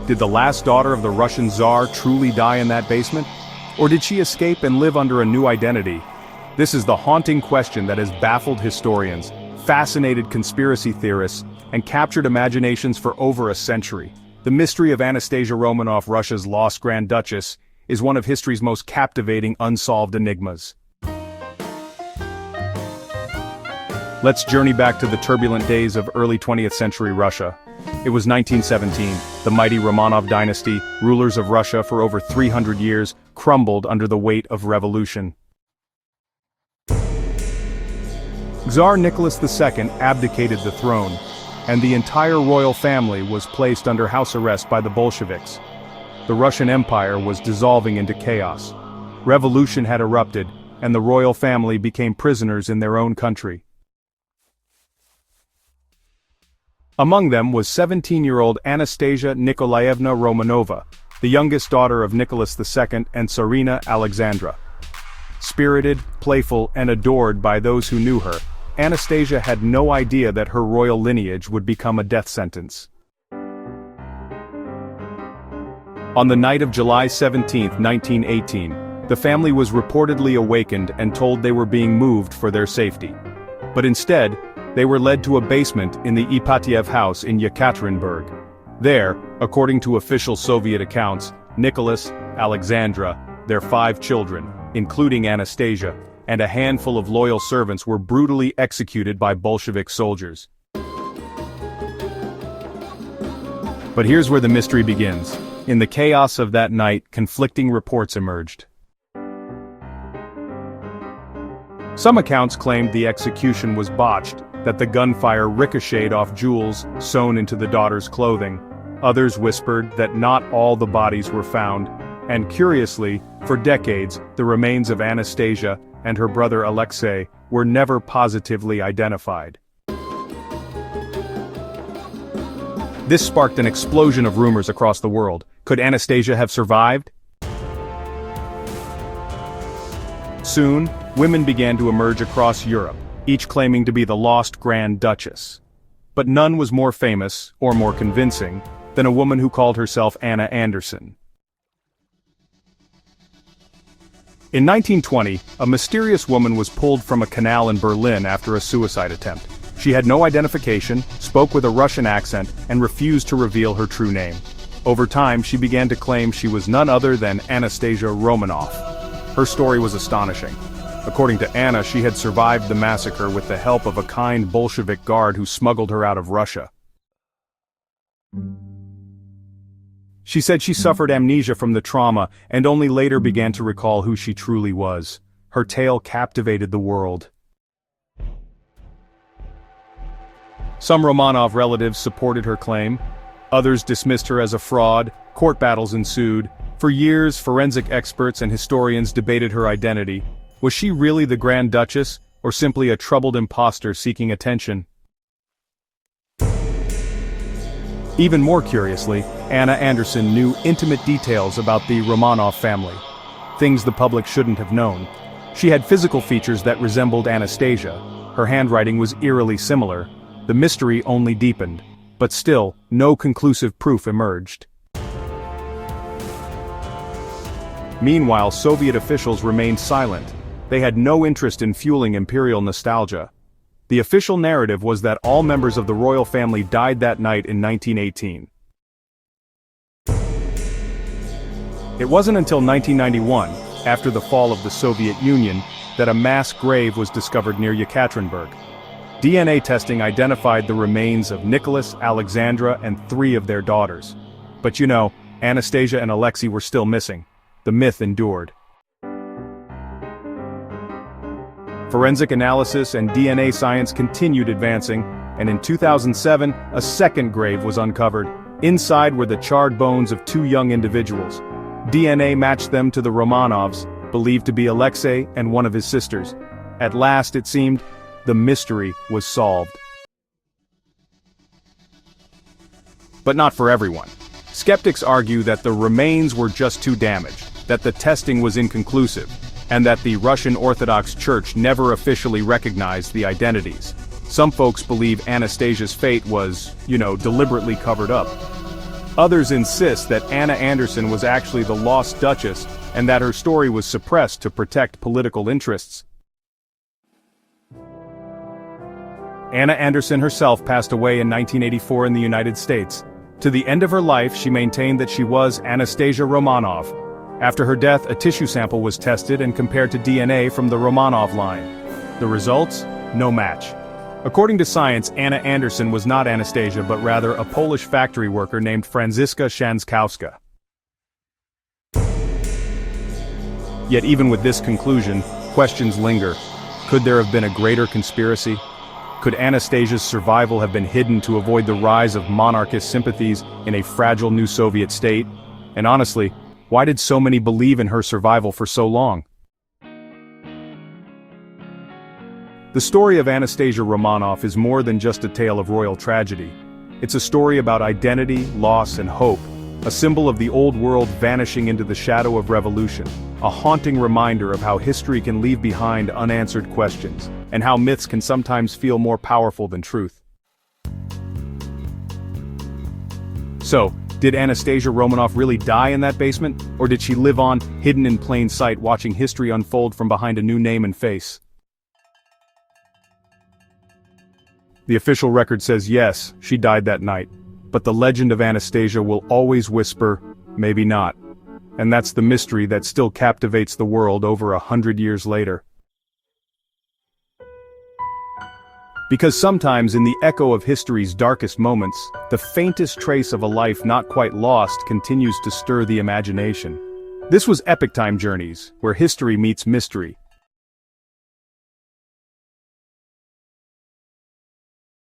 Did the last daughter of the Russian Tsar truly die in that basement? Or did she escape and live under a new identity? This is the haunting question that has baffled historians, fascinated conspiracy theorists, and captured imaginations for over a century. The mystery of Anastasia Romanov, Russia's lost Grand Duchess, is one of history's most captivating unsolved enigmas. Let's journey back to the turbulent days of early 20th century Russia. It was 1917, the mighty Romanov dynasty, rulers of Russia for over 300 years, crumbled under the weight of revolution. Tsar Nicholas II abdicated the throne, and the entire royal family was placed under house arrest by the Bolsheviks. The Russian Empire was dissolving into chaos. Revolution had erupted, and the royal family became prisoners in their own country. Among them was 17-year-old Anastasia Nikolaevna Romanova, the youngest daughter of Nicholas II and Tsarina Alexandra. Spirited, playful, and adored by those who knew her, Anastasia had no idea that her royal lineage would become a death sentence. On the night of July 17, 1918, the family was reportedly awakened and told they were being moved for their safety. But instead, they were led to a basement in the Ipatiev house in Yekaterinburg. There, according to official Soviet accounts, Nicholas, Alexandra, their 5 children, including Anastasia, and a handful of loyal servants were brutally executed by Bolshevik soldiers. But here's where the mystery begins. In the chaos of that night, conflicting reports emerged. Some accounts claimed the execution was botched, that the gunfire ricocheted off jewels sewn into the daughter's clothing. Others whispered that not all the bodies were found, and curiously, for decades, the remains of Anastasia and her brother Alexei were never positively identified. This sparked an explosion of rumors across the world. Could Anastasia have survived? Soon, women began to emerge across Europe, each claiming to be the lost Grand Duchess. But none was more famous, or more convincing, than a woman who called herself Anna Anderson. In 1920, a mysterious woman was pulled from a canal in Berlin after a suicide attempt. She had no identification, spoke with a Russian accent, and refused to reveal her true name. Over time, she began to claim she was none other than Anastasia Romanov. Her story was astonishing. According to Anna, she had survived the massacre with the help of a kind Bolshevik guard who smuggled her out of Russia. She said she suffered amnesia from the trauma and only later began to recall who she truly was. Her tale captivated the world. Some Romanov relatives supported her claim. Others dismissed her as a fraud. Court battles ensued. For years, forensic experts and historians debated her identity. Was she really the Grand Duchess, or simply a troubled imposter seeking attention? Even more curiously, Anna Anderson knew intimate details about the Romanov family. Things the public shouldn't have known. She had physical features that resembled Anastasia. Her handwriting was eerily similar. The mystery only deepened. But still, no conclusive proof emerged. Meanwhile, Soviet officials remained silent. They had no interest in fueling imperial nostalgia. The official narrative was that all members of the royal family died that night in 1918. It wasn't until 1991, after the fall of the Soviet Union, that a mass grave was discovered near Yekaterinburg. DNA testing identified the remains of Nicholas, Alexandra, and 3 of their daughters. But you know, Anastasia and Alexei were still missing. The myth endured. Forensic analysis and DNA science continued advancing, and in 2007, a second grave was uncovered. Inside were the charred bones of 2 young individuals. DNA matched them to the Romanovs, believed to be Alexei and one of his sisters. At last, it seemed, the mystery was solved. But not for everyone. Skeptics argue that the remains were just too damaged, that the testing was inconclusive, and that the Russian Orthodox Church never officially recognized the identities. Some folks believe Anastasia's fate was, deliberately covered up. Others insist that Anna Anderson was actually the lost duchess and that her story was suppressed to protect political interests. Anna Anderson herself passed away in 1984 in the United States. To the end of her life, she maintained that she was Anastasia Romanov. After her death, a tissue sample was tested and compared to DNA from the Romanov line. The results? No match. According to science, Anna Anderson was not Anastasia but rather a Polish factory worker named Franziska Szankowska. Yet even with this conclusion, questions linger. Could there have been a greater conspiracy? Could Anastasia's survival have been hidden to avoid the rise of monarchist sympathies in a fragile new Soviet state? And honestly, why did so many believe in her survival for so long? The story of Anastasia Romanov is more than just a tale of royal tragedy. It's a story about identity, loss, and hope, a symbol of the old world vanishing into the shadow of revolution, a haunting reminder of how history can leave behind unanswered questions, and how myths can sometimes feel more powerful than truth. So, did Anastasia Romanov really die in that basement, or did she live on, hidden in plain sight, watching history unfold from behind a new name and face? The official record says yes, she died that night, but the legend of Anastasia will always whisper, maybe not. And that's the mystery that still captivates the world over 100 years later. Because sometimes in the echo of history's darkest moments, the faintest trace of a life not quite lost continues to stir the imagination. This was Epic Time Journeys, where history meets mystery.